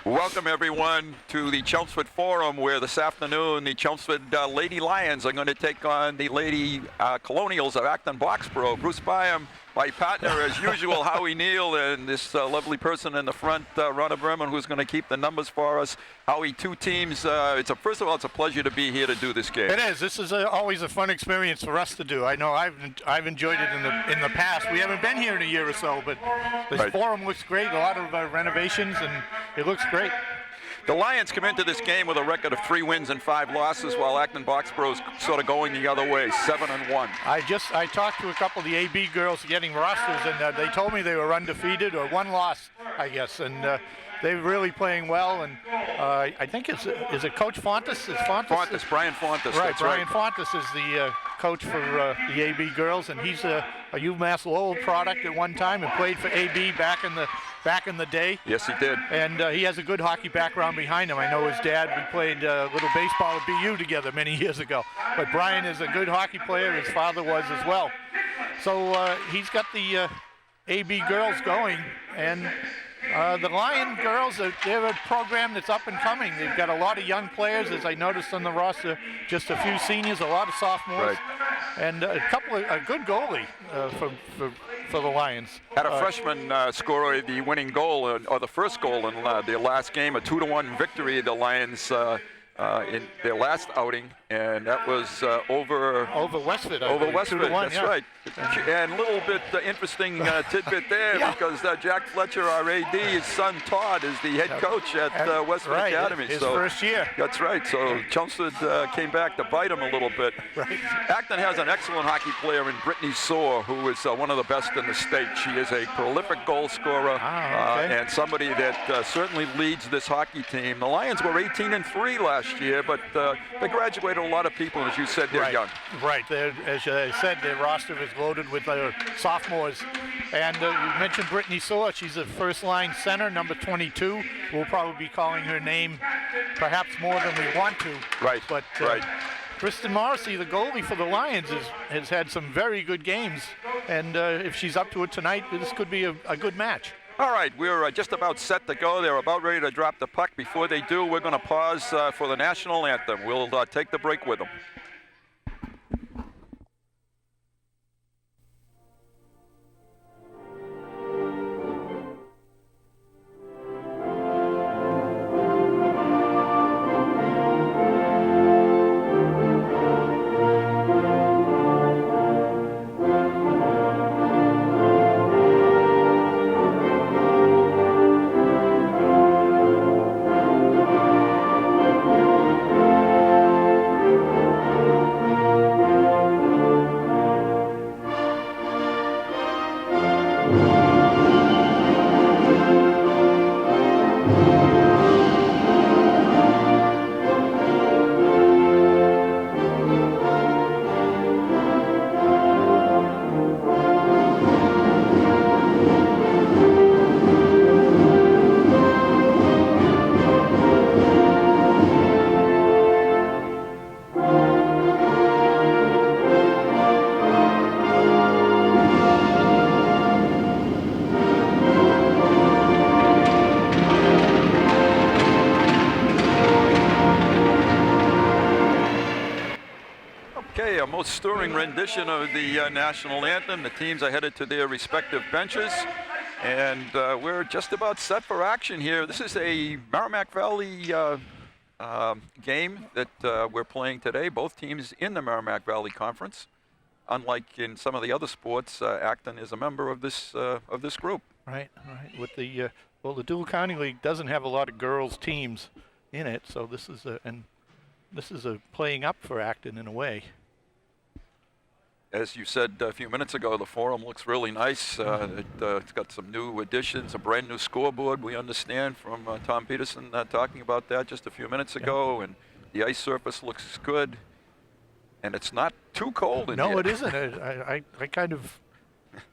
Welcome, everyone, to the Chelmsford Forum, where this afternoon the Chelmsford Lady Lions are going to take on the Lady Colonials of Acton-Boxborough. Bruce Byam, my partner, as usual, Howie Neal, and this lovely person in the front, Ronna Berman, who's going to keep the numbers for us. Howie, two teams. First of all, it's a pleasure to be here to do this game. It is. This is always a fun experience for us to do. I know I've enjoyed it in the past. We haven't been here in a year or so, but this forum looks great. A lot of renovations, and it looks great. The Lions come into this game with a record of 3 wins and 5 losses, while Acton-Boxborough is sort of going the other way, 7-1. I talked to a couple of the AB girls getting rosters, and they told me they were undefeated or 1 loss, I guess, and they're really playing well. And I think is it Coach Fontes? Fontes, Brian Fontes. Right, that's Brian right. Fontes is the coach for the AB girls, and he's a UMass Lowell product at one time and played for AB back in the day. Yes, he did. And he has a good hockey background behind him. I know his dad, we played little baseball at BU together many years ago. But Brian is a good hockey player. His father was as well. So he's got the AB girls going. And the Lion girls, they're a program that's up and coming. They've got a lot of young players, as I noticed on the roster, just a few seniors, a lot of sophomores, and a good goalie for the Lions. Had a freshman score the winning goal, or the first goal in their last game, a 2-1 victory. The Lions in their last outing, and that was over Westford. Over Westford, 2-1, that's right. And a little bit interesting tidbit there, because Jack Fletcher, our AD, his son Todd, is the head coach at Westford Academy. His first year. That's right. So Chelmsford came back to bite him a little bit. Right. Acton has an excellent hockey player in Brittany Soar, who is one of the best in the state. She is a prolific goal scorer and somebody that certainly leads this hockey team. The Lions were 18-3 last year, but they graduated a lot of people, and as you said, they're young. Right. As I said, their roster is loaded with sophomores. And you mentioned Brittany Soar. She's a first-line center, number 22. We'll probably be calling her name perhaps more than we want to. Right. But Kristen Morrissey, the goalie for the Lions, has had some very good games. And if she's up to it tonight, this could be a good match. All right, we're just about set to go. They're about ready to drop the puck. Before they do, we're going to pause for the national anthem. We'll take the break with them. Stirring rendition of the national anthem. The teams are headed to their respective benches, and we're just about set for action here. This is a Merrimack Valley game that we're playing today. Both teams in the Merrimack Valley Conference. Unlike in some of the other sports, Acton is a member of this group. Right. With the the Dual County League doesn't have a lot of girls teams in it, so this is a playing up for Acton in a way. As you said a few minutes ago, the forum looks really nice. It's got some new additions, a brand new scoreboard, we understand, from Tom Peterson talking about that just a few minutes ago. And the ice surface looks good. And it's not too cold in here. No, it isn't. I kind of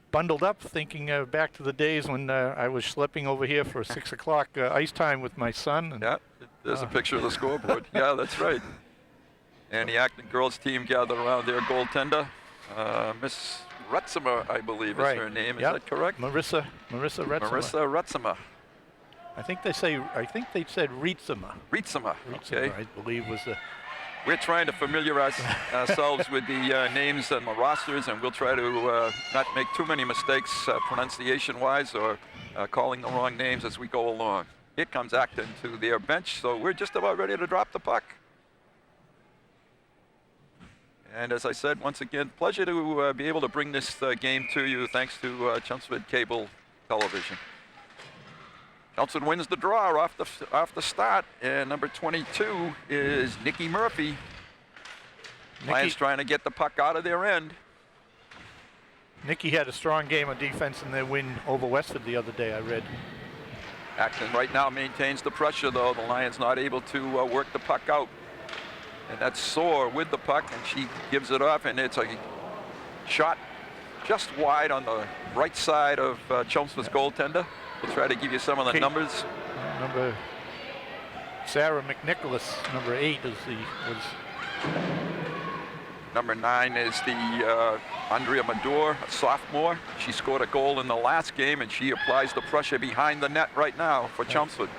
bundled up thinking back to the days when I was schlepping over here for 6 o'clock ice time with my son. And, yeah, there's a picture of the scoreboard. Yeah, that's right. And the Acton girls team gathered around their goaltender. Miss Rutzima, I believe, is her name. Is that correct? Marissa Rutzima. Marissa Rutzima. I think they said Rietzema. Rietzema, okay. I believe was the. We're trying to familiarize ourselves with the names and the rosters, and we'll try to not make too many mistakes pronunciation-wise or calling the wrong names as we go along. Here comes Acton to their bench, so we're just about ready to drop the puck. And as I said, once again, pleasure to be able to bring this game to you thanks to Chelmsford Cable Television. Chelmsford wins the draw off the start, and number 22 is Nicky Murphy. Lions trying to get the puck out of their end. Nicky had a strong game of defense in their win over Westford the other day, I read. Acton right now maintains the pressure, though. The Lions not able to work the puck out. And that's Soar with the puck, and she gives it off, and it's a shot just wide on the right side of Chelmsford's goaltender. We'll try to give you some of the numbers. Number Sarah McNicholas, number 8 was Number 9 is the Andrea Mador, a sophomore. She scored a goal in the last game, and she applies the pressure behind the net right now for Chelmsford.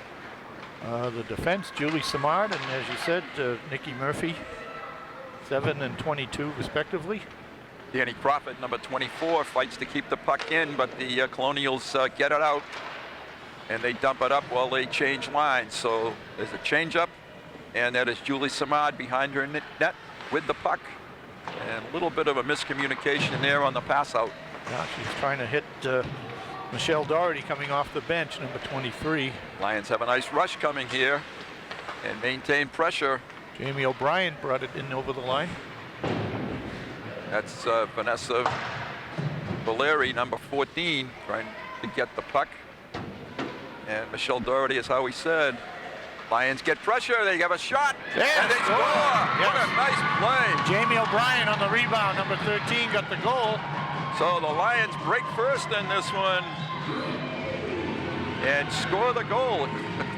The defense, Julie Simard, and as you said, Nicky Murphy, 7 and 22 respectively. Danny Crawford, number 24, fights to keep the puck in, but the Colonials get it out, and they dump it up while they change lines. So there's a change up, and that is Julie Simard behind her net with the puck. And a little bit of a miscommunication there on the pass out. Yeah, she's trying to hit Michelle Doherty coming off the bench, number 23. Lions have a nice rush coming here and maintain pressure. Jamie O'Brien brought it in over the line. That's Vanessa Valeri, number 14, trying to get the puck. And Michelle Doherty, is how we said, Lions get pressure, they have a shot, and they score! What a nice play! Jamie O'Brien on the rebound, number 13, got the goal. So the Lions break first in this one and score the goal.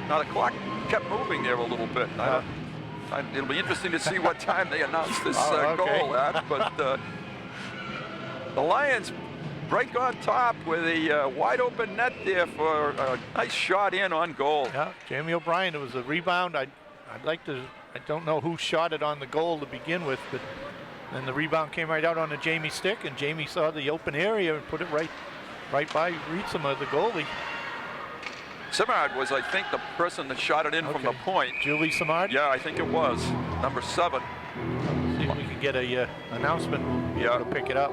Now the clock kept moving there a little bit. It'll be interesting to see what time they announce this goal at, but the Lions break on top with a wide open net there for a nice shot in on goal. Yeah, Jamie O'Brien, it was a rebound. I don't know who shot it on the goal to begin with, but then the rebound came right out on the Jamie stick, and Jamie saw the open area and put it right by Rietzema, the goalie. Simard was, I think, the person that shot it in from the point. Julie Simard? Yeah, I think it was. Number 7. See if we can get a announcement. We'll be able to pick it up.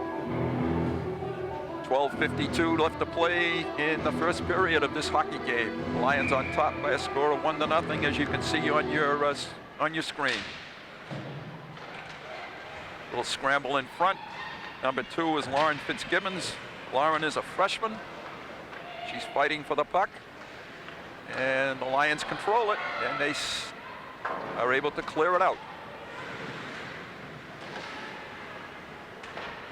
12:52 left to play in the first period of this hockey game. Lions on top by a score of 1-0, as you can see on your screen. Little scramble in front. Number 2 is Lauren Fitzgibbons. Lauren is a freshman. She's fighting for the puck. And the Lions control it, and they are able to clear it out.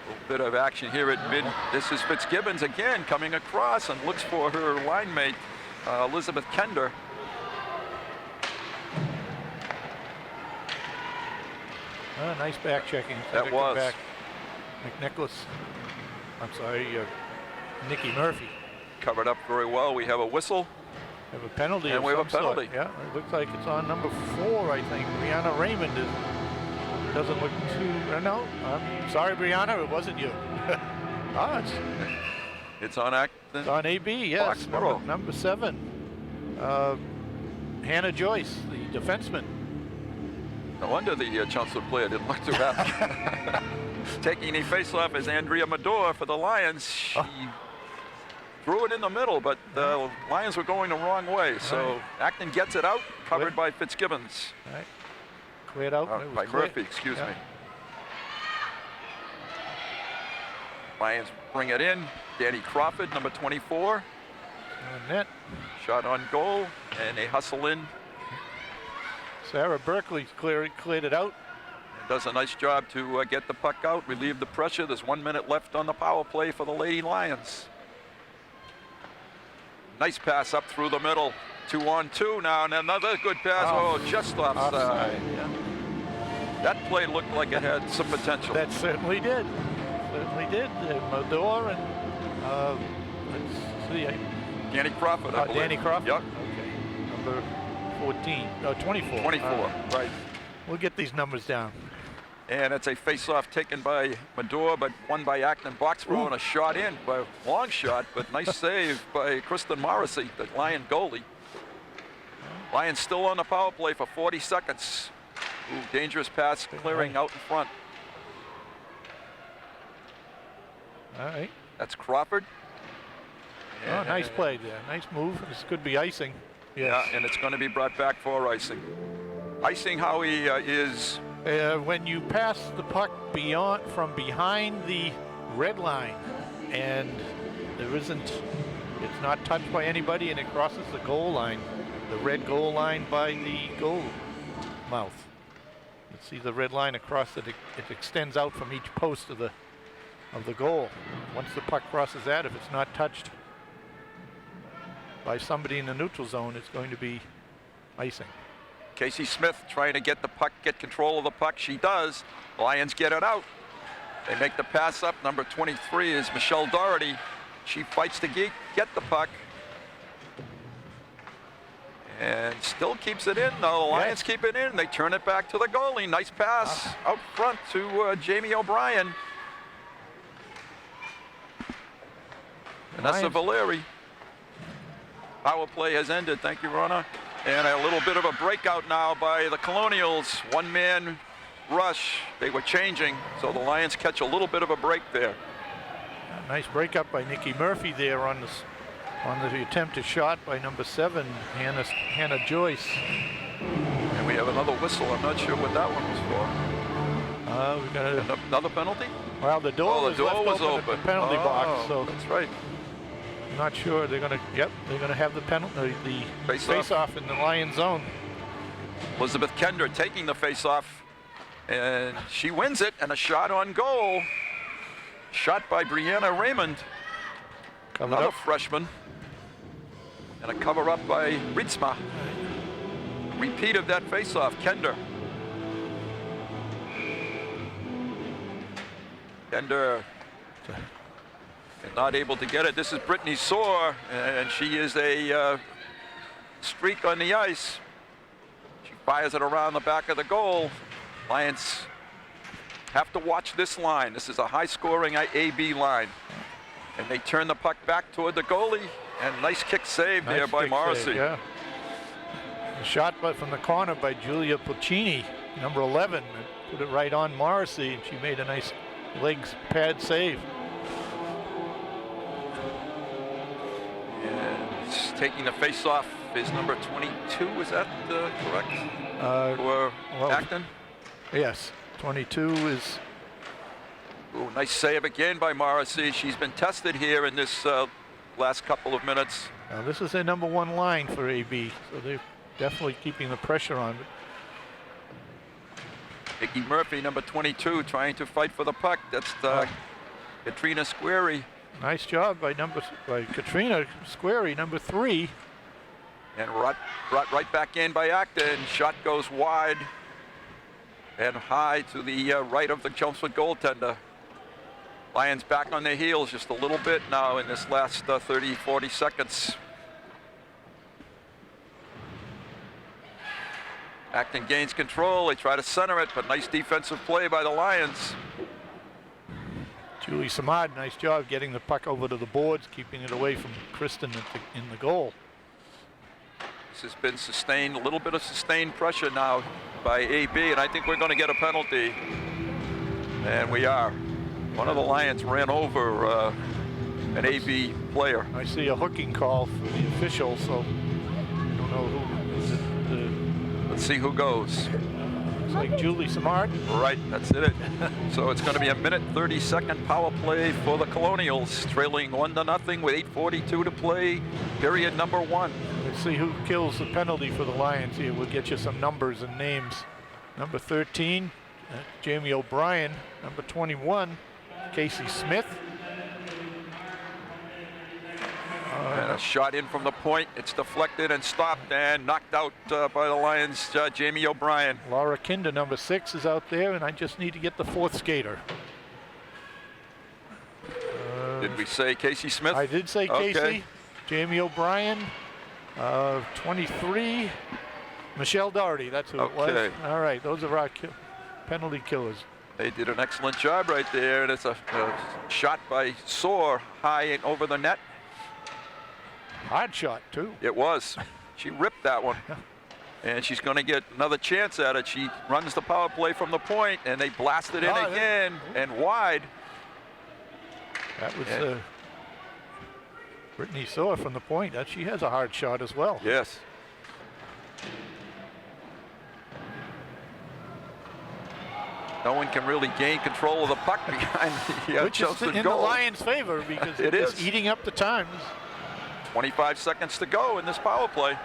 A little bit of action here at mid. This is Fitzgibbons again coming across and looks for her line mate, Elizabeth Kender. Nice back checking. That was. Back. McNicholas. I'm sorry, Nicky Murphy. Covered up very well. We have a whistle. We have a penalty. And we have a penalty. Sort. Yeah, it looks like it's on number 4, I think. Brianna Raymond doesn't look too. No, I'm sorry, Brianna, it wasn't you. It's on Acton. It's on AB, yes. Number 7. Hannah Joyce, the defenseman. No wonder the Chelmsford player didn't look too happy. Taking a face-off is Andrea Mador for the Lions. She threw it in the middle, but the Lions were going the wrong way. So Acton gets it out, covered by Fitzgibbons. All right. Cleared out. By Murphy, excuse me. Lions bring it in. Danny Crawford, number 24. On net. Shot on goal, and they hustle in. Sarah Berkeley cleared it out. Does a nice job to get the puck out, relieve the pressure. There's 1 minute left on the power play for the Lady Lions. Nice pass up through the middle. 2-on-2 now, and another good pass. Oh, just offside. Yeah. That play looked like it had some potential. That certainly did. Certainly did. Mador and let's see. Danny Crawford, I believe. Danny Crawford? Yep. Okay. number 14, no, 24. 24, right. We'll get these numbers down. And it's a face-off taken by Medore, but won by Acton-Boxborough, and a shot in by long shot, but nice save by Kristen Morrissey, the Lion goalie. Lions still on the power play for 40 seconds. Ooh, dangerous pass clearing out in front. All right. That's Crawford. Oh, nice play there. Nice move. This could be icing. Yes. Yeah, and it's going to be brought back for icing. Icing, Howie, is when you pass the puck from behind the red line, and it's not touched by anybody, and it crosses the goal line, the red goal line by the goal mouth. You see the red line across it. It extends out from each post of the goal. Once the puck crosses that, if it's not touched by somebody in the neutral zone, it's going to be icing. Casey Smith trying to get the puck, get control of the puck. She does. Lions get it out. They make the pass up. Number 23 is Michelle Doherty. She fights to get the puck. And still keeps it in, though. The Lions keep it in. They turn it back to the goalie. Nice pass out front to Jamie O'Brien. Vanessa Valeri. Power play has ended. Thank you, Rona. And a little bit of a breakout now by the Colonials. One-man rush. They were changing, so the Lions catch a little bit of a break there. Nice breakup by Nikki Murphy there on the attempted shot by number 7, Hannah Joyce. And we have another whistle. I'm not sure what that one was for. We've got another penalty? Well, the door was open. At the penalty box. So that's right. I'm not sure they're going to. Yep, they're going to have the penalty, the face-off in the Lions zone. Elizabeth Kender taking the face-off, and she wins it. And a shot on goal, shot by Brianna Raymond, another freshman, and a cover-up by Ritzma. Repeat of that face-off, Kender. Kender not able to get it. This is Brittany Soar, and she is a streak on the ice. She fires it around the back of the goal. Lions have to watch this line. This is a high-scoring AB line. And they turn the puck back toward the goalie, and nice kick save there by Morrissey. Yeah. A shot from the corner by Julia Puccini, number 11. Put it right on Morrissey, and she made a nice legs pad save. And taking the face-off is number 22. Is that correct? For Acton? Yes, 22 is. Ooh, nice save again by Morrissey. She's been tested here in this last couple of minutes. Now this is their number 1 line for AB, so they're definitely keeping the pressure on it. Nikki Murphy, number 22, trying to fight for the puck. That's Katrina Squarey. Nice job by Katrina Squarey, number 3. And brought right back in by Acton. Shot goes wide and high to the right of the Chelmsford goaltender. Lions back on their heels just a little bit now in this last 30, 40 seconds. Acton gains control. They try to center it, but nice defensive play by the Lions. Julie Samad, nice job getting the puck over to the boards, keeping it away from Kristen in the goal. This has been sustained, a little bit of sustained pressure now by AB, and I think we're going to get a penalty. And we are. One of the Lions ran over an AB player. I see a hooking call from the official, so I don't know who is it. Let's see who goes. Looks like Julie Samard. Right, that's it. So it's going to be a 1:30 power play for the Colonials, trailing 1-0 with 8:42 to play, period number 1. Let's see who kills the penalty for the Lions here. We'll get you some numbers and names. Number 13, Jamie O'Brien. Number 21, Casey Smith. And a shot in from the point. It's deflected and stopped and knocked out by the Lions, Jamie O'Brien. Laura Kinder, number 6, is out there, and I just need to get the 4th skater. Did we say Casey Smith? I did say Casey. Jamie O'Brien. 23, Michelle Doherty, that's who it was. Okay. All right, those are our penalty killers. They did an excellent job right there, and it's a shot by Soar high and over the net. Hard shot, too. It was. She ripped that one. And she's going to get another chance at it. She runs the power play from the point, and they blast it in again and wide. That was Brittany Soar from the point. She has a hard shot as well. Yes. No one can really gain control of the puck behind the Which is in the Lions' favor because it is eating up the time. 25 seconds to go in this power play.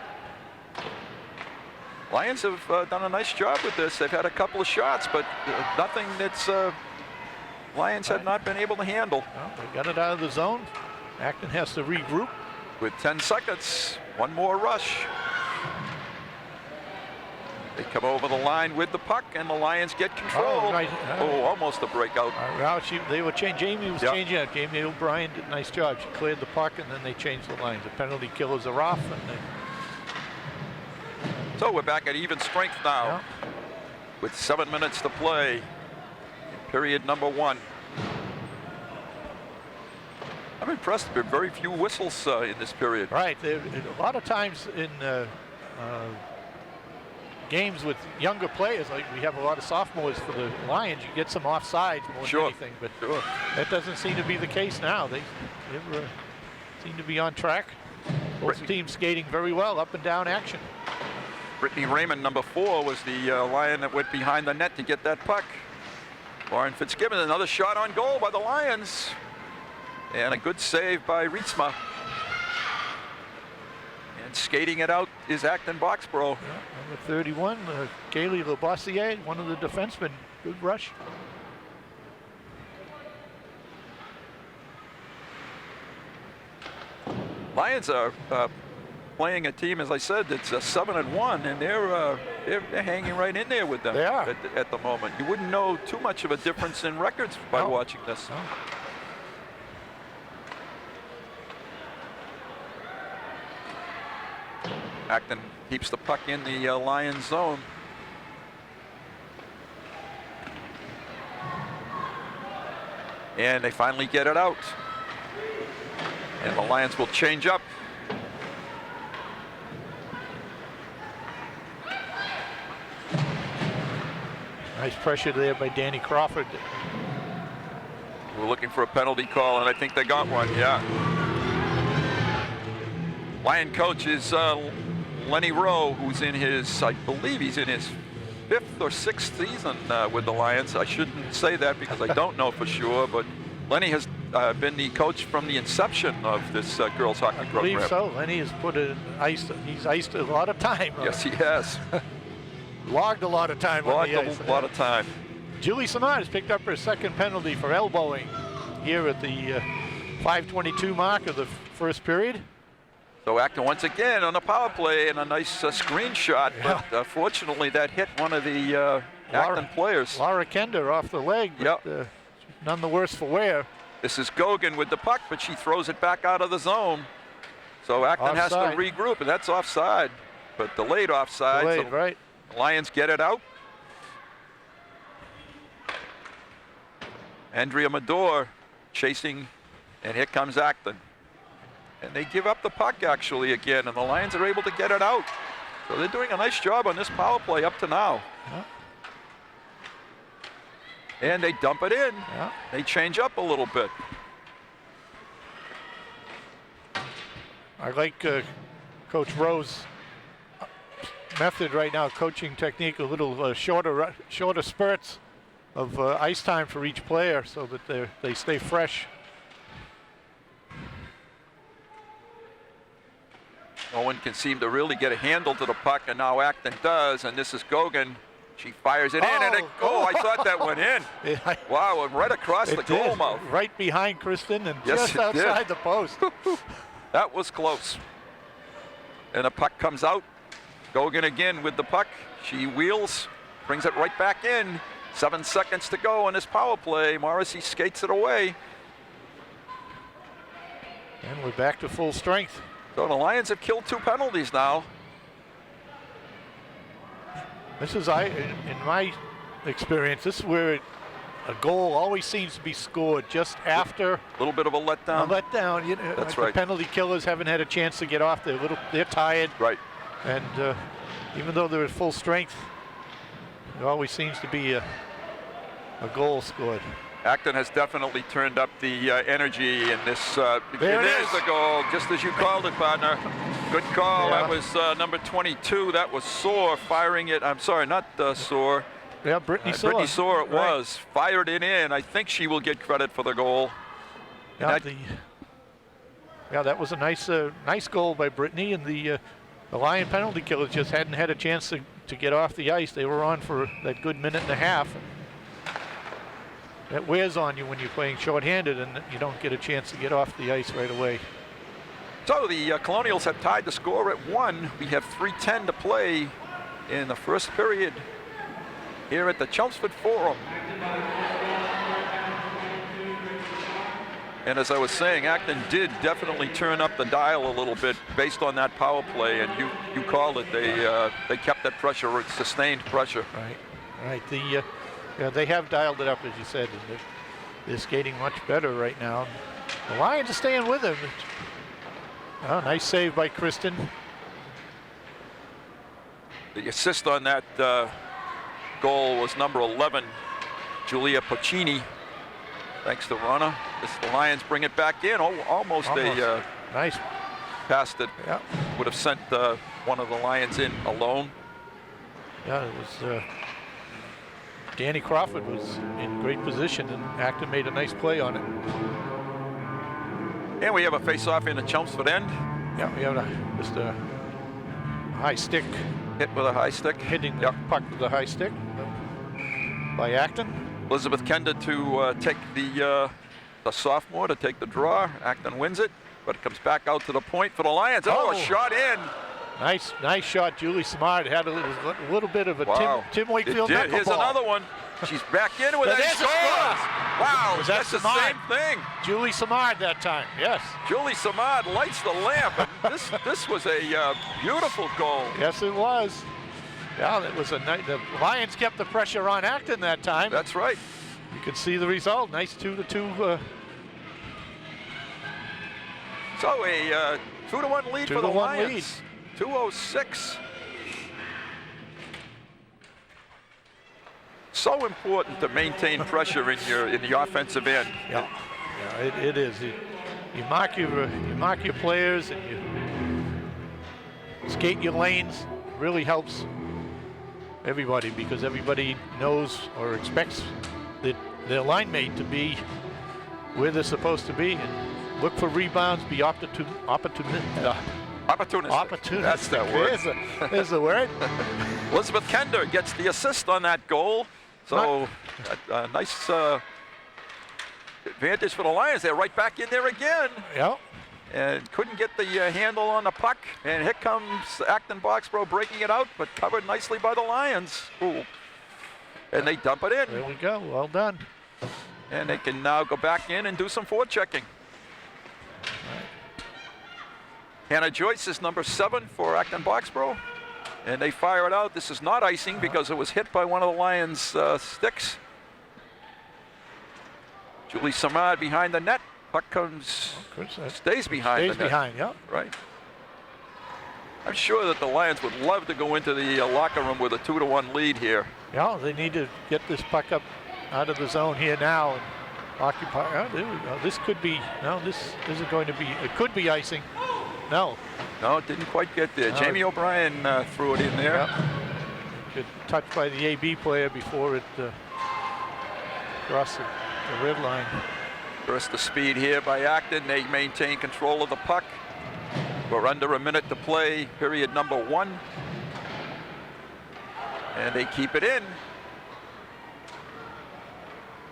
Lions have done a nice job with this. They've had a couple of shots, but nothing that's Lions have not been able to handle. Well, they got it out of the zone. Acton has to regroup. With 10 seconds, one more rush. They come over the line with the puck, and the Lions get control. Almost a breakout. They were Jamie was changing out. Jamie O'Brien did a nice job. She cleared the puck, and then they changed the lines. The penalty killers are off, and so we're back at even strength now, with 7 minutes to play in period number 1. I'm impressed. There are very few whistles in this period. Right. A lot of times in games with younger players, like we have a lot of sophomores for the Lions, you get some offsides more than anything, but that doesn't seem to be the case now. They seem to be on track. Both teams skating very well, up and down action. Brittany Raymond, number 4, was the Lion that went behind the net to get that puck. Lauren Fitzgibbon, another shot on goal by the Lions. And a good save by Rietsma. And skating it out is Acton-Boxborough. Number 31, Kaylee Labossiere, one of the defensemen. Good rush. Lions are playing a team, as I said, that's 7-1, and they're hanging right in there with them. They are. At the moment. You wouldn't know too much of a difference in records by watching this. No. Acton keeps the puck in the Lions zone. And they finally get it out. And the Lions will change up. Nice pressure there by Danny Crawford. We're looking for a penalty call, and I think they got one, yeah. Lion coach is Lenny Rowe, who's in his, I believe he's in his 5th or 6th season with the Lions. I shouldn't say that because I don't know for sure, but Lenny has been the coach from the inception of this girls hockey program. I believe so. Lenny has he's iced a lot of time. Yes, he has. Logged a lot of time on the ice. A lot of time. Julie Simard has picked up her second penalty for elbowing here at the 5:22 mark of the first period. So Acton once again on a power play and a nice screen shot, but fortunately that hit one of the Acton players. Laura Kender off the leg, but none the worse for wear. This is Gogan with the puck, but she throws it back out of the zone. So Acton has to regroup, and that's offside, but delayed offside. Delayed, so right. Lions get it out. Andrea Medor chasing, and here comes Acton. And they give up the puck actually again, and the Lions are able to get it out. So they're doing a nice job on this power play up to now. And they dump it in. They change up a little bit. I like Coach Rowe's method right now, coaching technique, a little shorter spurts of ice time for each player so that they stay fresh. No one can seem to really get a handle to the puck, and now Acton does, and this is Gogan. She fires it in, and I thought that went in. Wow, right across the goal mouth. Right behind Kristen and just outside the post. That was close. And the puck comes out. Gogan again with the puck. She wheels, brings it right back in. 7 seconds to go on this power play. Morrissey skates it away. And we're back to full strength. So the Lions have killed 2 penalties now. This is, in my experience, this is where a goal always seems to be scored just after A little bit of a letdown. a letdown. You know, That's the right. penalty killers haven't had a chance to get off. They're tired. Right. And even though they're at full strength, there always seems to be a goal scored. Acton has definitely turned up the energy in this. There it is is. the goal, just as you called it, partner. Good call. Yeah. That was number 22. That was Soar firing it. I'm sorry, not Soar. Yeah, Brittany Soar. Brittany Soar it Right. was. Fired it in. I think she will get credit for the goal. Yeah, And that was a nice goal by Brittany, and the Lion penalty killers just hadn't had a chance to get off the ice. They were on for that good minute and a half. That wears on you when you're playing shorthanded and you don't get a chance to get off the ice right away. So the Colonials have tied the score at 1. We have 3:10 to play in the first period here at the Chelmsford Forum. And as I was saying, Acton did definitely turn up the dial a little bit based on that power play, and you called it. They kept that pressure, sustained pressure. Right. They have dialed it up, as you said, and they're skating much better right now. The Lions are staying with them. Oh, nice save by Kristen. The assist on that goal was number 11, Julia Puccini. Thanks to Rana. The Lions bring it back in. Almost. A nice pass that Yeah. would have sent one of the Lions in alone. Yeah, it was. Danny Crawford was in great position, and Acton made a nice play on it. And we have a face-off in the Chelmsford end. Yeah, we have just a high stick, Hit with a high stick. hitting the puck with a high stick by Acton. Elizabeth Kenda to take the sophomore to take the draw. Acton wins it, but it comes back out to the point for the Lions. Oh, a shot in. Nice shot. Julie Smart had a little bit of a Wow. Tim Wakefield It did. Here's knuckleball. another one. She's back in with But that there's a scores. Wow, Was that that's the Samard? same thing. Julie Samard that time, yes. Julie Samad lights the lamp. And this was a beautiful goal. Yes, it was. Yeah, it was the Lions kept the pressure on Acton that time. That's right. You could see the result. Nice 2-2. So a 2-1 lead for the 2-1 Lions. lead. 2:06. So important to maintain pressure in the offensive end. Yeah, it is. You mark your players and you skate your lanes. It really helps everybody because everybody knows or expects their line mate to be where they're supposed to be and look for rebounds, be opportunistic. Opportunistic. That's that word. There's the word. Elizabeth Kender gets the assist on that goal. So nice advantage for the Lions. They're right back in there again. Yeah. And couldn't get the handle on the puck. And here comes Acton-Boxborough breaking it out, but covered nicely by the Lions. Ooh. And they dump it in. There we go. Well done. And they can now go back in and do some forechecking. Hannah Joyce is number 7 for Acton-Boxborough. And they fire it out. This is not icing because it was hit by one of the Lions' sticks. Julie Samad behind the net. Puck comes, stays behind the net. Stays behind, yeah. Right. I'm sure that the Lions would love to go into the locker room with a 2-1 lead here. Yeah, they need to get this puck up out of the zone here now and occupy. Oh, there we go. This could be, no, this isn't going to be, it could be icing. No. No, it didn't quite get there. No. Jamie O'Brien threw it in there. Yep. Good touch by the AB player before it crossed the red line. Burst the speed here by Acton. They maintain control of the puck. We're under a minute to play, period number 1. And they keep it in.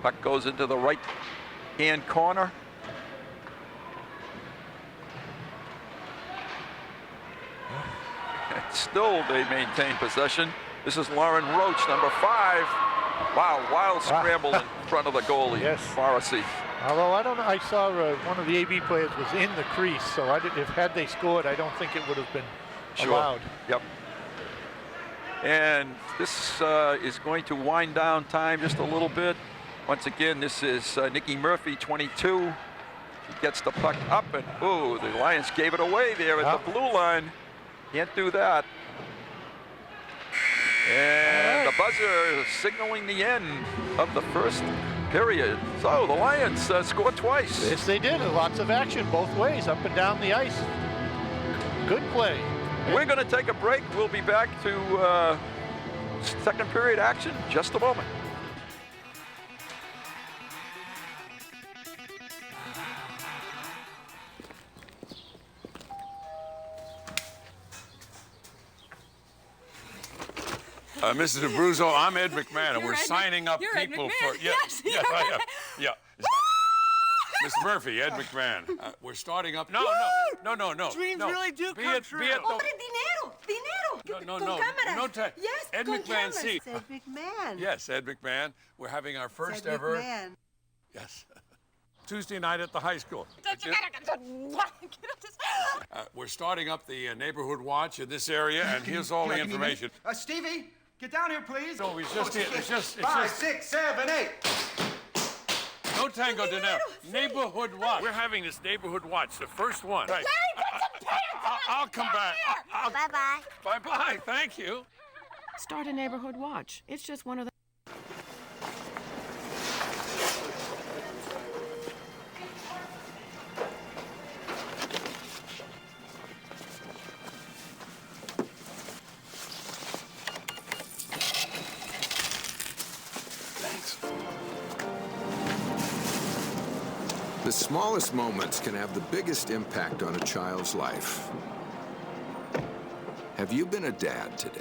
Puck goes into the right-hand corner. And still they maintain possession. This is Lauren Roach, number 5. Wow, wild scramble in front of the goalie, Yes. Morrissey. Although I don't know, I saw one of the AB players was in the crease, so if had they scored, I don't think it would have been allowed. Yep. And this is going to wind down time just a little bit. Once again, this is Nikki Murphy, 22. She gets the puck up, and ooh, the Lions gave it away there at the blue line. Can't do that. And the buzzer signaling the end of the first period. So the Lions scored twice. Yes, they did. Lots of action both ways, up and down the ice. Good play. We're going to take a break. We'll be back to second period action in just a moment. Mrs. Abruzzo, I'm Ed McMahon, and we're Ed signing up you're people Ed for... McMahon. Yes, I am. Yeah. Miss Murphy, Ed McMahon. We're starting up... No. Dreams really do come true. Hombre, dinero. No. Con cámaras. Yes, Ed con McMahon, cámaras. see. Ed McMahon. Yes, Ed McMahon. We're having our first Ed ever... McMahon. Yes. Tuesday night at the high school. We're starting up the neighborhood watch in this area, and here's all the information. Stevie, get down here, please. No, it's just 5, 6, 7, 8. No tango dinero. Neighborhood watch. We're having this neighborhood watch, the first one. Right. I'll come back. Bye-bye. Bye-bye. Thank you. Start a neighborhood watch. It's just one of the... The smallest moments can have the biggest impact on a child's life. Have you been a dad today?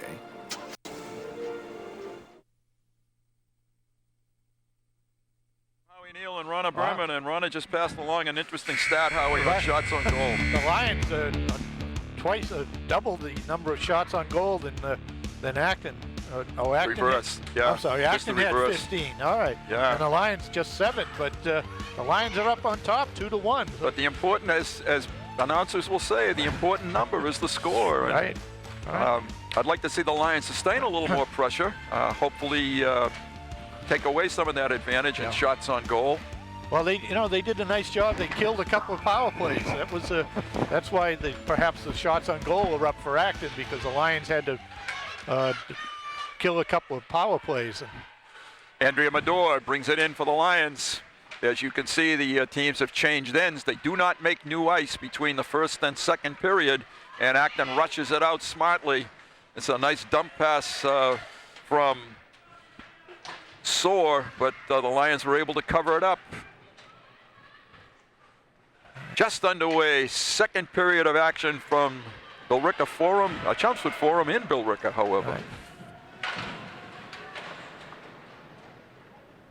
Howie Neal and Ronna Berman, and Ronna just passed along an interesting stat, Howie, on shots on goal. The Lions twice double the number of shots on goal than Acton. Acton. Reverse, yeah. I'm sorry, Just the Acton had reverse. 15. All right. Yeah. And the Lions just 7, but the Lions are up on top, 2-1. So But the important, as announcers will say, the important number is the score. And, right. I'd like to see the Lions sustain a little more pressure. Hopefully, take away some of that advantage in shots on goal. Well, they did a nice job. They killed a couple of power plays. That's why perhaps the shots on goal were up for Acton, because the Lions had to kill a couple of power plays. Andrea Medor brings it in for the Lions. As you can see, the teams have changed ends. They do not make new ice between the first and second period, and Acton rushes it out smartly. It's a nice dump pass from Soar, but the Lions were able to cover it up. Just underway, second period of action from Billerica Forum, Chelmsford Forum in Billerica, however. Right.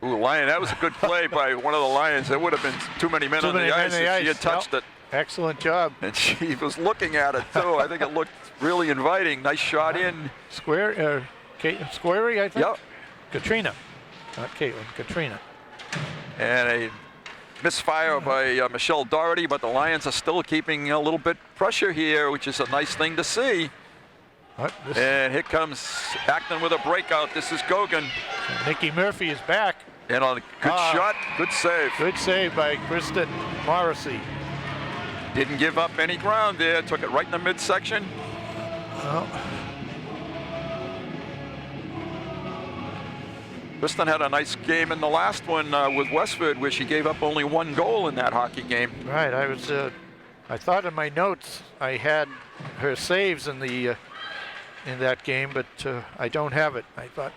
Ooh, Lion, that was a good play by one of the Lions. There would have been too many men on the ice if she had touched it. Excellent job. And she was looking at it, too. I think it looked really inviting. Nice shot in. Squarey, I think? Yep. Katrina. Not Caitlin, Katrina. And a misfire by Michelle Doherty, but the Lions are still keeping a little bit pressure here, which is a nice thing to see. And here comes Acton with a breakout. This is Gogan. Nikki Murphy is back. And on a good shot, good save. Good save by Kristen Morrissey. Didn't give up any ground there. Took it right in the midsection. Well, Kristen had a nice game in the last one with Westford, where she gave up only 1 goal in that hockey game. right. I thought in my notes I had her saves in that game, but I don't have it. I thought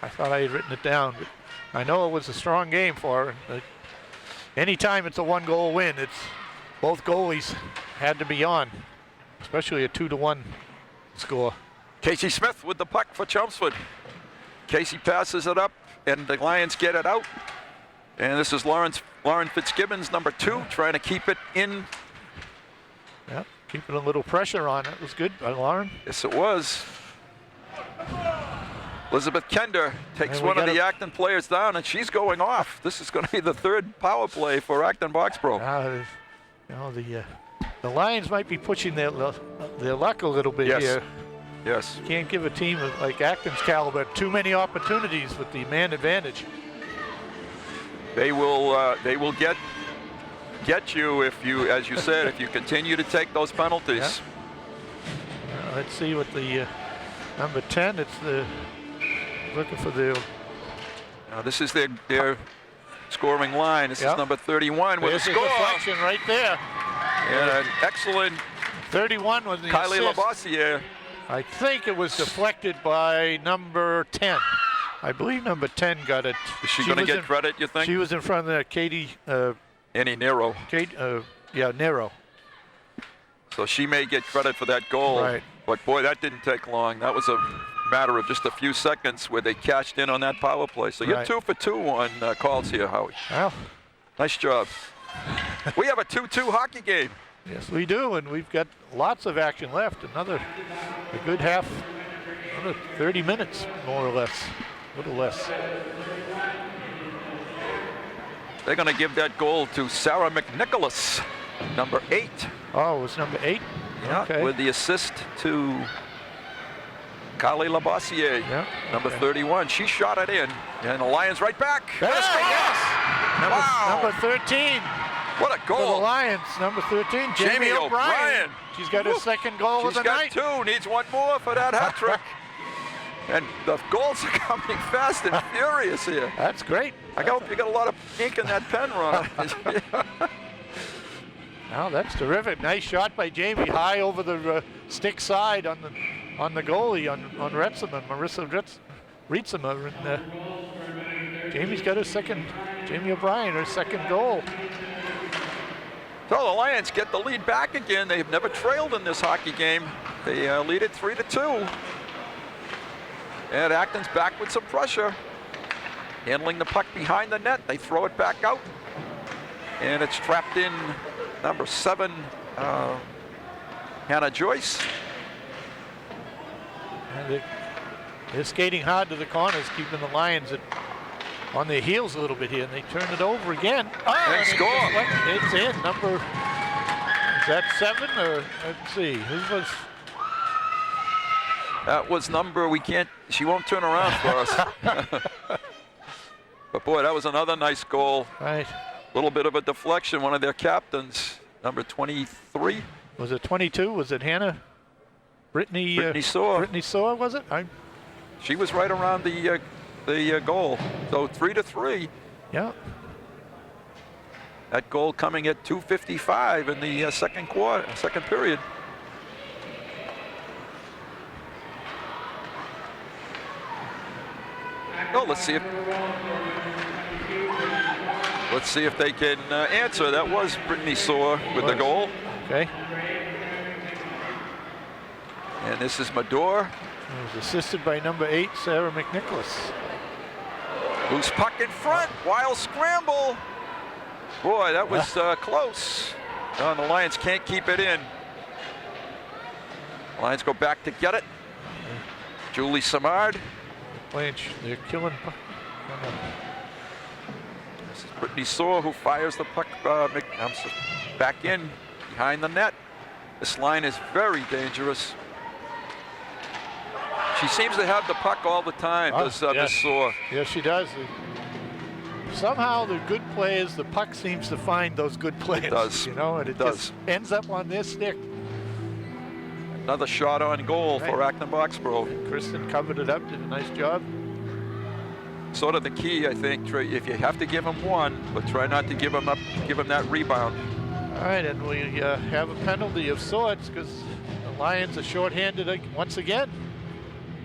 I had written it down. But I know it was a strong game for her. Anytime it's a 1-goal win, it's both goalies had to be on, especially a 2-1 score. Casey Smith with the puck for Chelmsford. Casey passes it up, and the Lions get it out. And this is Lauren Fitzgibbons, number 2, trying to keep it in. Yeah, keeping a little pressure on it was good by Lauren. Yes, it was. Elizabeth Kender takes And we one of got the a- Acton players down, and she's going off. This is going to be the third power play for Acton-Boxborough. You know, the Lions might be pushing their luck a little bit Yes. here. Yes. Can't give a team like Acton's caliber too many opportunities with the man advantage. They will get you if you, as you said, if you continue to take those penalties. Let's see what the number 10. It's the looking for the. Now this is their scoring line. This is number 31 with a There's a score. deflection right there. And an excellent 31 was the Kylie assist. Labossiere. I think it was deflected by number 10. I believe number 10 got it. Is she going to get credit, you think? She was in front of Katie. Annie Nero. Nero. So she may get credit for that goal. Right. But boy, that didn't take long. That was a matter of just a few seconds where they cashed in on that power play. So you're Right. 2 for 2 on calls here, Howie. Well, Nice job. We have a 2-2 hockey game. yes, we do, and we've got lots of action left. A good half, another 30 minutes, more or less, a little less. They're going to give that goal to Sarah McNicholas, number 8. Oh, it was number 8? Yeah, Okay. with the assist to Kylie Labossiere, Yeah, number okay. 31. She shot it in, and the Lions right back. There, Got a score! yes! Wow. Number 13 What a for the goal! Lions. Number 13, Jamie Jamie O'Brien. O'Brien. She's got her Woo. second goal She's of the got night. 2, needs 1 more for that hat trick. And the goals are coming fast and furious here. That's great. I hope you got a lot of ink in that pen, Ron. Now that's terrific. Nice shot by Jamie, high over the stick side on the goalie on Retzema, Marissa Rietzema. And Jamie's got her second. Jamie O'Brien, her second goal. So the Lions get the lead back again. They've never trailed in this hockey game. They lead it 3-2. And Acton's back with some pressure. Handling the puck behind the net. They throw it back out. And it's trapped in number 7, Hannah Joyce. And they're skating hard to the corners, keeping the Lions on their heels a little bit here. And they turn it over again. And it score. It's in. Number, is that 7 or let's see, who was? That was number, she won't turn around for us. But boy, that was another nice goal. Right. A little bit of a deflection. One of their captains, number 23. Was it 22? Was it Hannah? Brittany Saw. Brittany Saw, was it? She was right around the goal. So 3-3. Yeah. That goal coming at 2:55 in the second period. Oh, let's see if they can answer. That was Brittany Saw with the goal. Okay. And this is Mador. It was assisted by number 8, Sarah McNicholas. Loose puck in front. Wild scramble. Boy, that was close. The Lions can't keep it in. Lions go back to get it. Julie Samard. They're killing. This is Brittany Saw who fires the puck back in behind the net. This line is very dangerous. She seems to have the puck all the time, does Miss Saw. Yes, she does. Somehow the good players, the puck seems to find those good players. It does. You know, and it just ends up on their stick. Another shot on goal for Acton-Boxborough. Kristen covered it up, did a nice job. Sort of the key, I think, Trey, if you have to give him one, but try not to give him that rebound. All right, and we have a penalty of sorts because the Lions are shorthanded once again.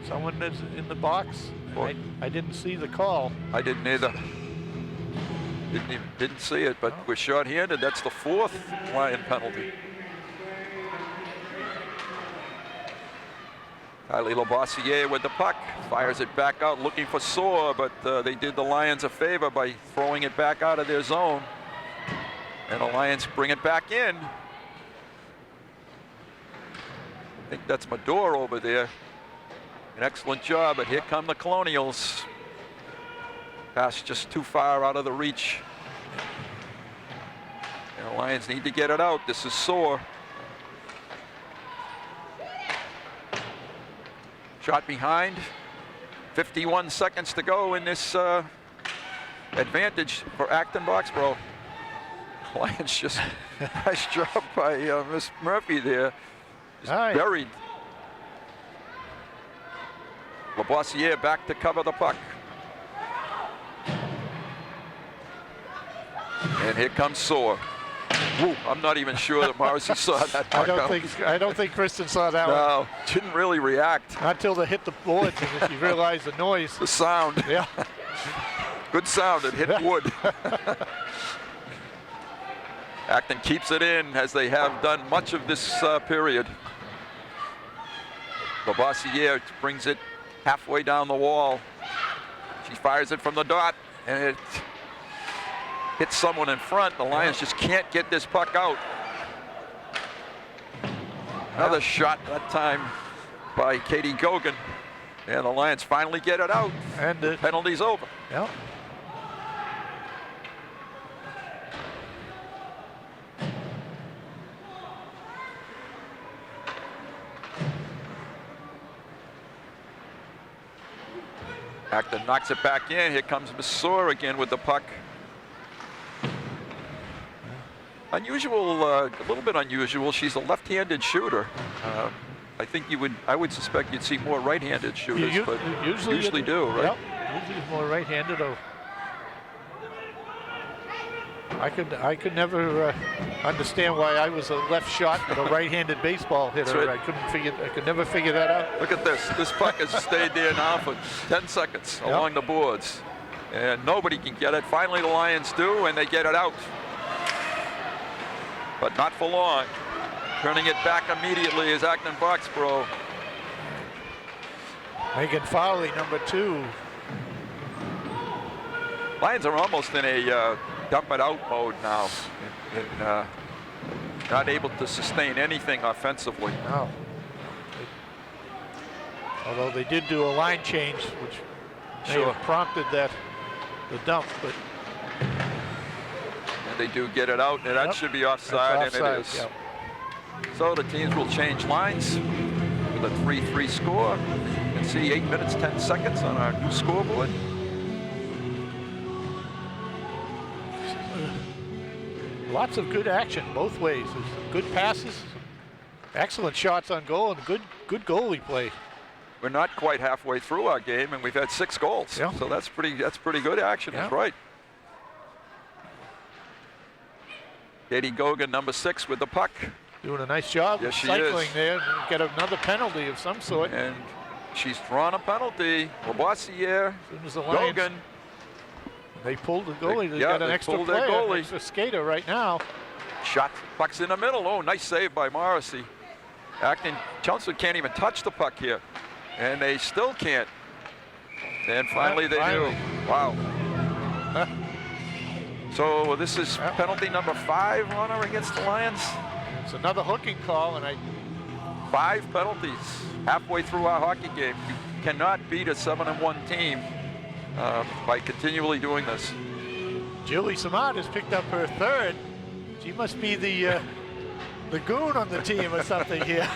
Someone is in the box. I didn't see the call. I didn't either. Didn't see it, but we're shorthanded. That's the 4th Lion penalty. Kylie Labossiere with the puck, fires it back out looking for Saw, but they did the Lions a favor by throwing it back out of their zone. And the Lions bring it back in. I think that's Mador over there. an excellent job, but here come the Colonials. Pass just too far out of the reach. And the Lions need to get it out. This is sore. Shot behind. 51 seconds to go in this advantage for Acton-Boxborough. Lions just nice job by Miss Murphy there. Just buried. Lavoisier back to cover the puck. And here comes Soar. Woo, I'm not even sure that Morrissey saw that puck I don't think Kristen saw that one. No, didn't really react. Not till they hit the boards and you realize the noise. The sound. Yeah. Good sound, it hit wood. Acton keeps it in, as they have done much of this period. Lavoisier brings it halfway down the wall. She fires it from the dot, and it hits someone in front. The Lions just can't get this puck out. Another shot, that time by Katie Gogan. And the Lions finally get it out. And the penalty's over. Yeah. Acton knocks it back in. Here comes Massour again with the puck. Unusual, a little bit unusual. She's a left-handed shooter. I think I would suspect you'd see more right-handed shooters, but usually do, right? Yep. Usually more right-handed. I could never understand why I was a left shot but a right-handed baseball hitter. Right. I could never figure that out. Look at this. This puck has stayed there now for 10 seconds along the boards, and nobody can get it. Finally, the Lions do, and they get it out, but not for long. Turning it back immediately is Acton-Boxborough. Megan Fowley, number 2. Lions are almost in a dump it out mode now, and not able to sustain anything offensively. No. Although they did do a line change, which may have prompted the dump, but and they do get it out, and that should be offside, and it is. Yep. So the teams will change lines with a 3-3 score. You can see 8 minutes, 10 seconds on our new scoreboard. Lots of good action both ways. There's some good passes, excellent shots on goal, and good goalie play. We're not quite halfway through our game, and we've had 6 goals. Yeah. So that's pretty good action. Yeah. That's right. Katie Gogan, number 6, with the puck. Doing a nice job cycling there and get another penalty of some sort. And she's drawn a penalty. Lavoisier, As soon as the Lions, Gogan. They pulled the goalie. They got an extra player, an extra skater right now. Shot, puck's in the middle. Oh, nice save by Morrissey. Acton, Chelmsford can't even touch the puck here. And they still can't. And finally they do. Wow. So this is penalty number 5 on her against the Lions. It's another hooking call, and 5 penalties halfway through our hockey game. You cannot beat a 7-1 team by continually doing this. Julie Samad has picked up her 3rd. She must be the goon on the team or something here.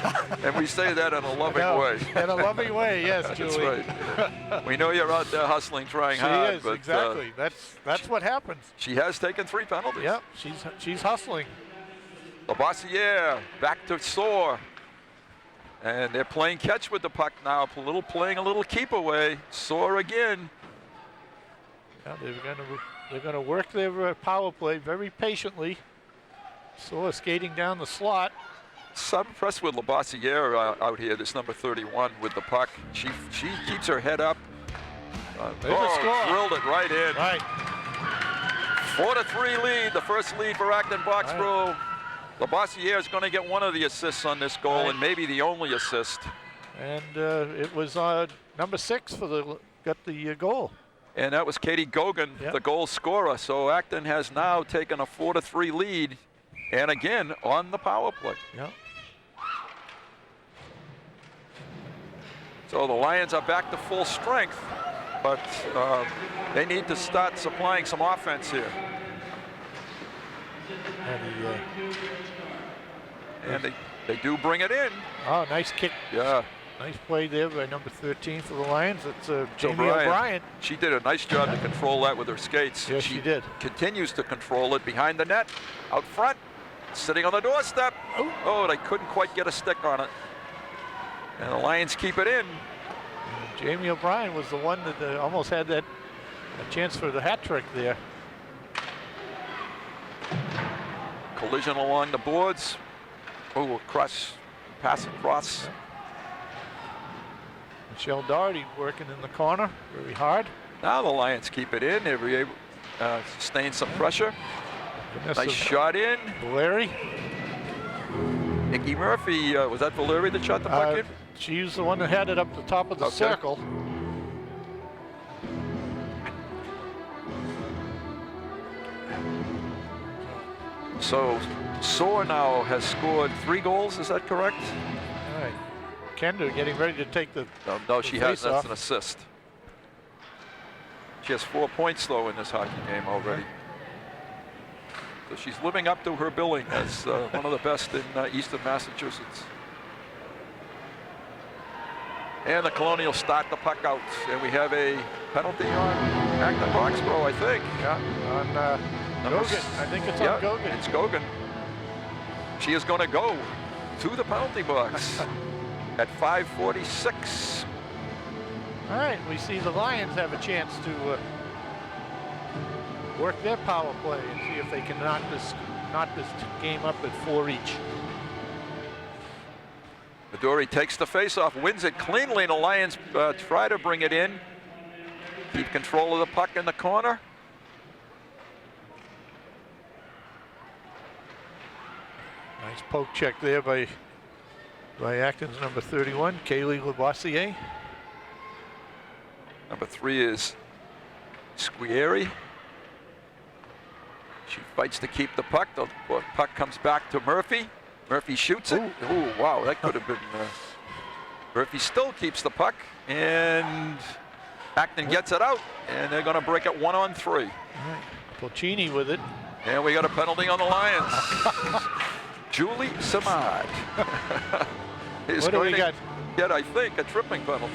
And we say that in a loving way. In a loving way, yes, Julie. That's right. We know you're out there hustling, trying hard. She is, but, exactly. That's what happens. She has taken 3 penalties. Yep, she's hustling. Lavoisier back to Soar. And they're playing catch with the puck now, playing a little keep away. Soar again. Yeah, they're gonna work their power play very patiently. Soar skating down the slot. So I'm impressed with Lavoisier out here, this number 31 with the puck. She keeps her head up. There's a score. Drilled it right in. Right. 4-3 lead, the first lead for Acton-Boxborough. Right. Lavoisier is going to get one of the assists on this goal, and maybe the only assist. And it was number 6 got the goal. And that was Katie Gogan, the goal scorer. So Acton has now taken a 4-3 lead, and again on the power play. Yeah. So the Lions are back to full strength, but they need to start supplying some offense here. And they do bring it in. Oh, nice kick. Yeah. Nice play there by number 13 for the Lions. It's Jamie O'Brien. O'Brien. She did a nice job to control that with her skates. Yes, she did. Continues to control it behind the net, out front, sitting on the doorstep. Oh, they couldn't quite get a stick on it. And the Lions keep it in. And Jamie O'Brien was the one that almost had a chance for the hat trick there. Collision along the boards. Oh, pass across. Michelle Doherty working in the corner very hard. Now the Lions keep it in. They were able to sustain some pressure. Vanessa Nice shot in. Valeri. Nikki Murphy, was that Valeri that shot the puck in? She was the one that had it up the top of the circle. So Soar now has scored 3 goals, is that correct? All right. Kender getting ready to take the No, she has. That's face-off. an assist. She has 4 points, though, in this hockey game already. So she's living up to her billing as one of the best in eastern Massachusetts. And the Colonials start the puck out, and we have a penalty on Acton-Boxborough, I think. Yeah, on Gogan. I think it's on Gogan. It's Gogan. She is going to go to the penalty box at 5:46. All right, we see the Lions have a chance to work their power play and see if they can knock this game up at 4 each. Midori takes the faceoff, wins it cleanly, and the Lions try to bring it in. Keep control of the puck in the corner. Nice poke check there by Acton's number 31, Kaylee Lavoisier. Number 3 is Squieri. She fights to keep the puck. The puck comes back to Murphy. Murphy shoots it. Oh, wow, that could have been... Murphy still keeps the puck, and Acton gets it out, and they're going to break it 1-on-3. All right. Polchini with it. And we got a penalty on the Lions. Julie Samad is What do going we to got? get, I think, a tripping penalty.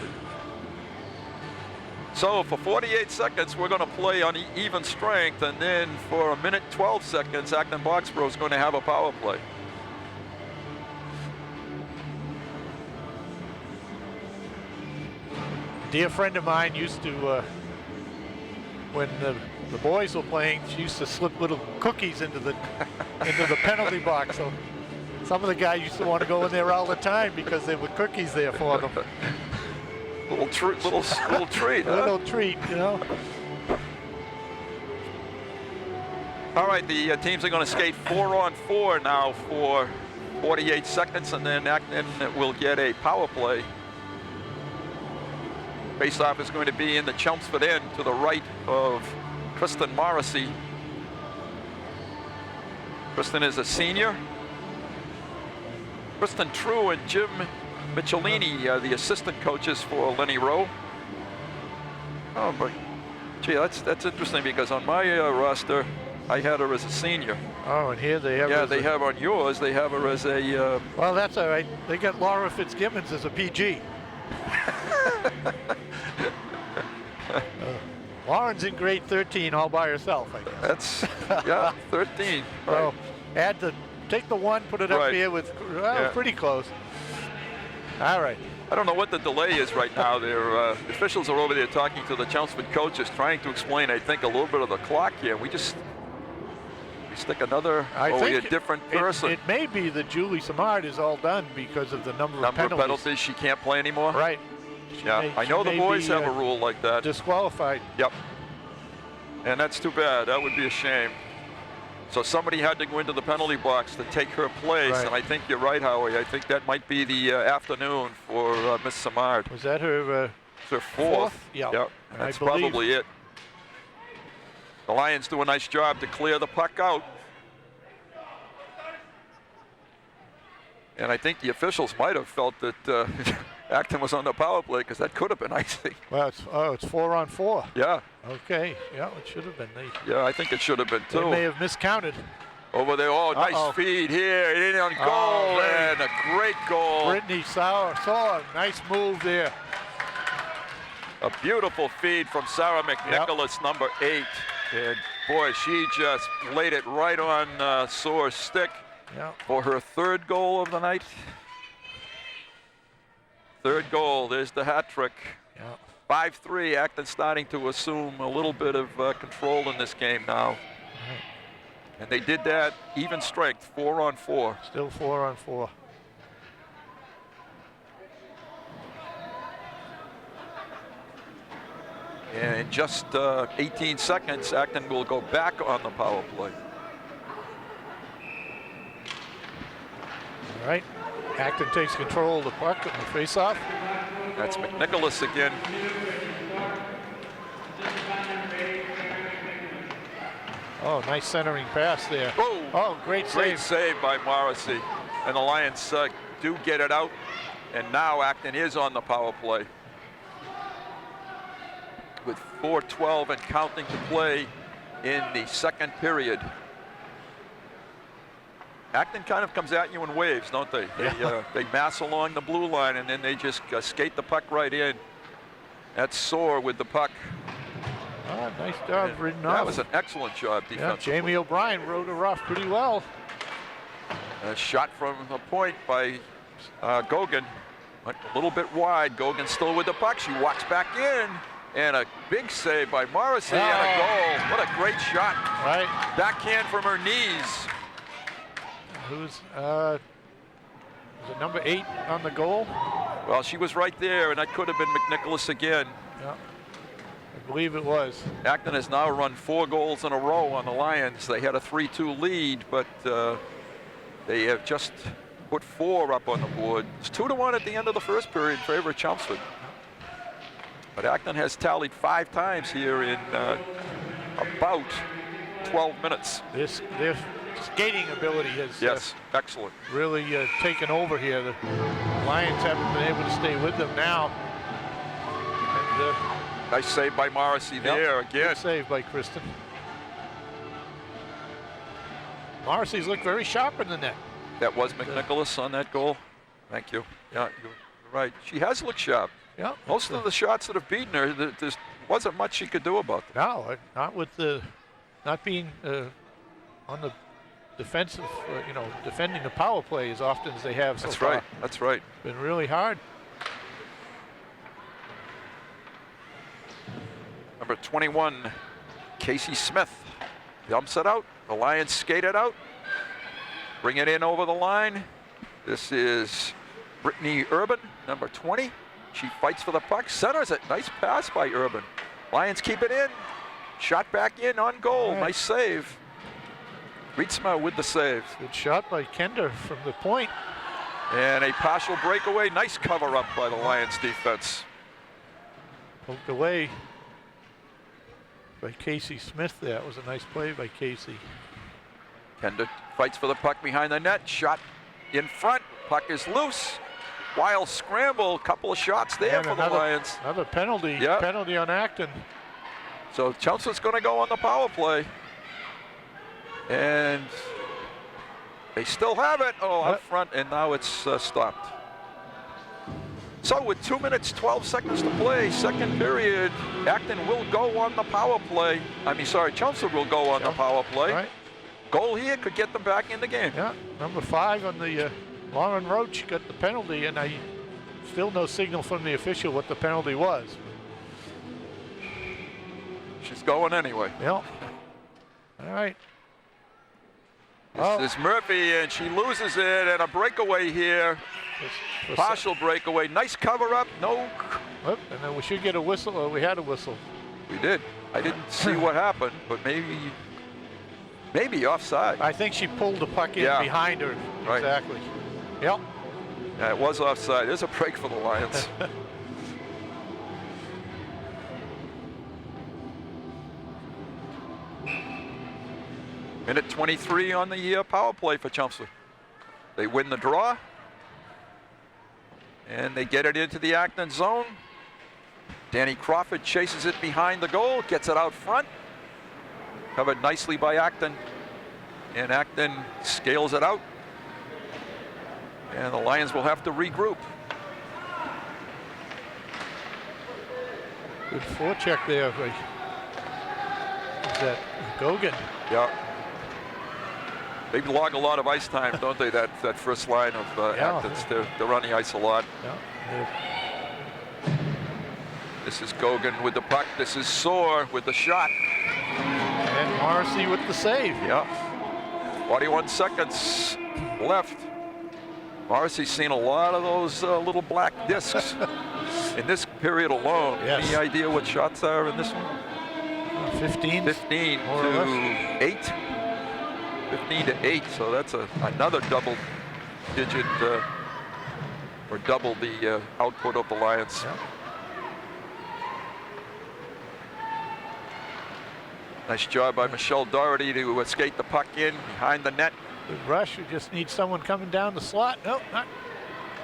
So for 48 seconds, we're going to play on even strength, and then for 1:12 seconds, Acton-Boxborough is going to have a power play. Dear friend of mine used to, when the boys were playing, she used to slip little cookies into the penalty box. So some of the guys used to want to go in there all the time because there were cookies there for them. Little treat, huh? Little treat, you know. All right, the teams are going to skate 4-on-4 now for 48 seconds, and then Acton will get a power play. Faceoff is going to be in the Chelmsford end to the right of Kristen Morrissey. Kristen is a senior. Kristen True and Jim Michelini, the assistant coaches for Lenny Rowe. Oh, but gee, that's interesting because on my roster, I had her as a senior. Oh, and here they have. Yeah, they have on yours. They have her as a. Well, that's all right. They got Laura Fitzgibbons as a PG. Lauren's in grade 13 all by herself, I guess. That's 13. Well, take the 1, put it up here with pretty close. All right. I don't know what the delay is right now. Their officials are over there talking to the Chelmsford coaches, trying to explain, I think, a little bit of the clock here. We stick another, a different person. It may be that Julie Samard is all done because of the number of penalties. She can't play anymore? Right. I know the boys have a rule like that. Disqualified. Yep. And that's too bad. That would be a shame. So somebody had to go into the penalty box to take her place, and I think you're right, Howie. I think that might be the afternoon for Miss Samard. Was that her? It's her fourth. Yeah. Yep. That's probably it. The Lions do a nice job to clear the puck out. And I think the officials might have felt that Acton was on the power play because that could have been icing. Well, it's 4-on-4. Yeah. Okay. Yeah, it should have been. Yeah, I think it should have been too. They may have miscounted. Over there, nice feed here, in on goal, and a great goal. Brittany saw a nice move there. A beautiful feed from Sarah McNicholas, number 8. And boy, she just laid it right on Soar's stick for her 3rd goal of the night. 3rd goal, there's the hat trick. 5-3, Acton starting to assume a little bit of control in this game now. And they did that even strength, 4-on-4. Still 4-on-4. And in just 18 seconds, Acton will go back on the power play. All right. Acton takes control of the puck on the face-off. That's McNicholas again. Oh, nice centering pass there. Oh, great save. Great save by Morrissey. And the Lions do get it out. And now Acton is on the power play. With 4:12 and counting to play in the 2nd period. Acton kind of comes at you in waves, don't they? They mass along the blue line and then they just skate the puck right in. That's Soar with the puck. Oh, nice job, ridden off. That was an excellent job defensively. Jamie O'Brien rode her off pretty well. A shot from the point by Gogan. Went a little bit wide. Gogan still with the puck. She walks back in. And a big save by Morrissey and a goal. What a great shot. Right. Backhand from her knees. Who's was it number 8 on the goal? Well, she was right there, and that could have been McNicholas again. Yeah, I believe it was. Acton has now run 4 goals in a row on the Lions. They had a 3-2 lead, but they have just put 4 up on the board. It's 2-1 at the end of the 1st period in favor of Chelmsford. But Acton has tallied 5 times here in about 12 minutes. Their skating ability has excellent. Really taken over here. The Lions haven't been able to stay with them now. And, nice save by Morrissey there again. Good save by Kristen. Morrissey's looked very sharp in the net. That was McNicholas on that goal. Thank you. Yeah, you're right. She has looked sharp. Yeah. Most of the shots that have beaten her, there wasn't much she could do about them. No, not with not being on the defensive, defending the power play as often as they have so far. That's right. Been really hard. Number 21, Casey Smith. Dumps it out. The Lions skate it out. Bring it in over the line. This is Brittany Urban, number 20. She fights for the puck, centers it. Nice pass by Urban. Lions keep it in. Shot back in on goal. Nice save. Rietzma with the save. Good shot by Kender from the point. And a partial breakaway. Nice cover up by the Lions defense. Poked away by Casey Smith there. That was a nice play by Casey. Kender fights for the puck behind the net. Shot in front. Puck is loose. Wild scramble. Couple of shots there for the Lions. Another penalty. Penalty on Acton. So Chelmsford's going to go on the power play. And they still have it. Up front, and now it's stopped. So with 2 minutes, 12 seconds to play, 2nd period, Acton will go on the power play. Chelmsford will go on the power play. Right. Goal here could get them back in the game. Yeah, number 5 on the Lauren Roach got the penalty, and I still no signal from the official what the penalty was. She's going anyway. Yeah. All right. This is Murphy, and she loses it, and a breakaway here. Partial breakaway. Nice cover up. No. And then we should get a whistle. Or we had a whistle. We did. I didn't see what happened, but maybe offside. I think she pulled the puck in behind her. Right. Exactly. Yep. Yeah, it was offside. There's a break for the Lions. Minute 23 on the power play for Chelmsford. They win the draw. And they get it into the Acton zone. Danny Crawford chases it behind the goal, gets it out front. Covered nicely by Acton. And Acton scales it out. And the Lions will have to regroup. Good forecheck there. Is that Gogan? Yeah. They log a lot of ice time, don't they? That first line of Actons. They're on the ice a lot. Yeah. This is Gogan with the puck. This is Soar with the shot. And Morrissey with the save. Yeah. 41 seconds left. Morrissey's seen a lot of those little black discs in this period alone. Yes. Any idea what shots are in this one? 15. 15 more or to less. 8. 15 to 8. So that's another double-digit or double the output of the Lions. Yeah. Nice job by Michelle Doherty to skate the puck in behind the net. Good rush. We just need someone coming down the slot. Nope, not.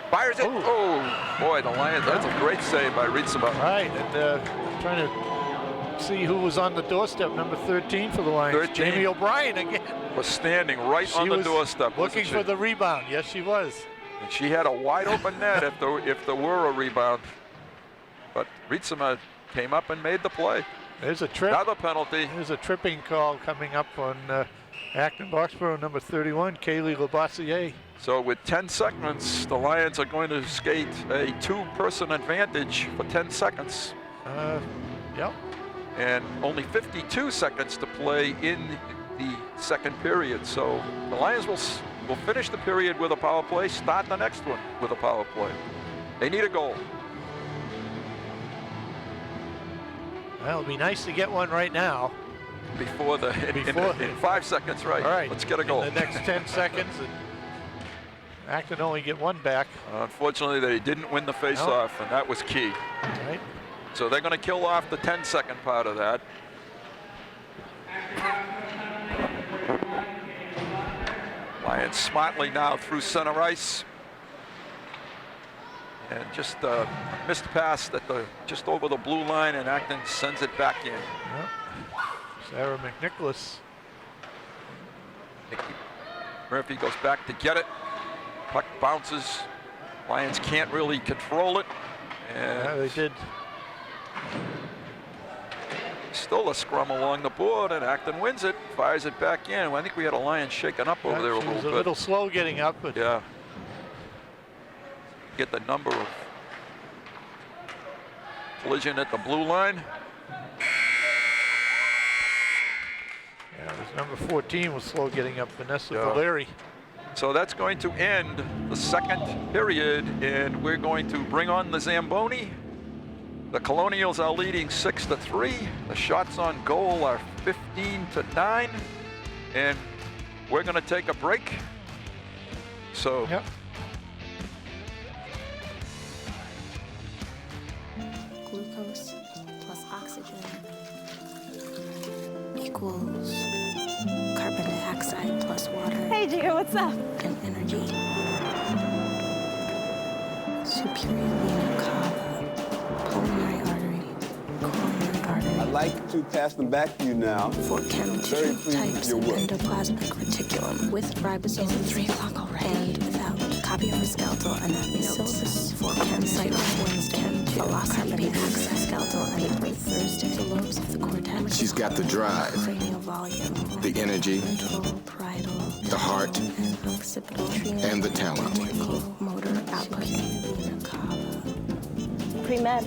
Fires it. Ooh. Oh, boy, the Lions. That's a great save by Rietsema. Right, and trying to see who was on the doorstep. Number 13 for the Lions. 13. Jamie O'Brien again. Was standing right on the doorstep. Looking for the rebound. Yes, she was. And she had a wide open net if there were a rebound. But Rietsema came up and made the play. There's a trip. Another penalty. There's a tripping call coming up on Acton-Boxborough, number 31, Kaylee Labossiere. So with 10 seconds, the Lions are going to skate a two-person advantage for 10 seconds. Yep. And only 52 seconds to play in the second period. So the Lions will finish the period with a power play, start the next one with a power play. They need a goal. Well, it'll be nice to get one right now. Before in 5 seconds, right? All right. Let's get a goal. In the next 10 seconds. And Acton only get one back. Unfortunately, they didn't win the face-off, and that was key. All right. So they're going to kill off the 10-second part of that. Lions smartly now through center ice. And just missed pass just over the blue line, and Acton sends it back in. Yep. Sarah McNicholas. Nikki Murphy goes back to get it. Puck bounces. Lions can't really control it. And Yeah, they did. still a scrum along the board, and Acton wins it, fires it back in. I think we had a Lions shaken up over there a She little was bit. a little slow getting up, but Yeah. Get the number of collision at the blue line. yeah, it was number 14 was slow getting up, Vanessa Yeah. Valeri. So that's going to end the second period, and we're going to bring on the Zamboni. The Colonials are leading 6-3. The shots on goal are 15-9, and we're going to take a break. So Yep. Glucose plus oxygen equals carbon dioxide plus water. Hey, dear, what's up? And energy. Superior vena cava, pulmonary artery, coronary artery. I'd like to pass them back to you now. Fort Cannon Very tissue pleased with types your of work. endoplasmic reticulum with ribosomes 3 o'clock already and without. Copy of the skeletal anatomy notes. Fort Cannon site Wednesday. Velocity access skeletal anatomy Thursday. The lobes of the cortex. She's got the drive, Cranial volume. the energy, Frontal, parietal, the heart, and occipital. and the talent. Cortical motor output. Vena cava. Pre-med.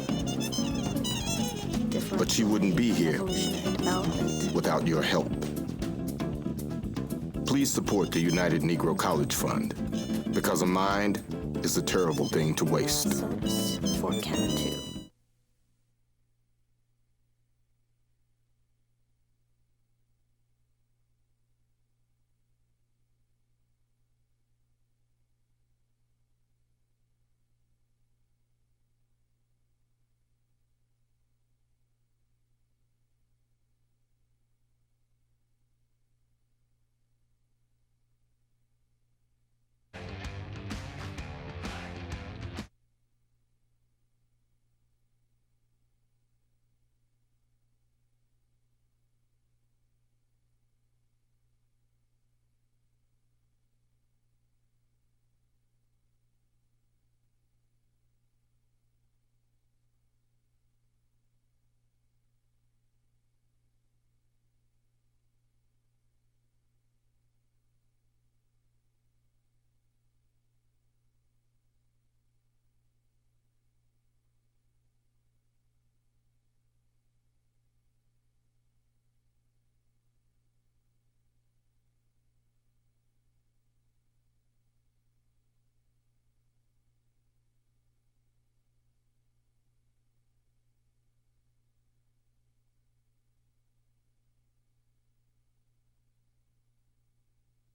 Different But she wouldn't be here evolutionary development. without your help. Please support the United Negro College Fund, because a mind is a terrible thing to waste. Syllabus Fort Cannon 2.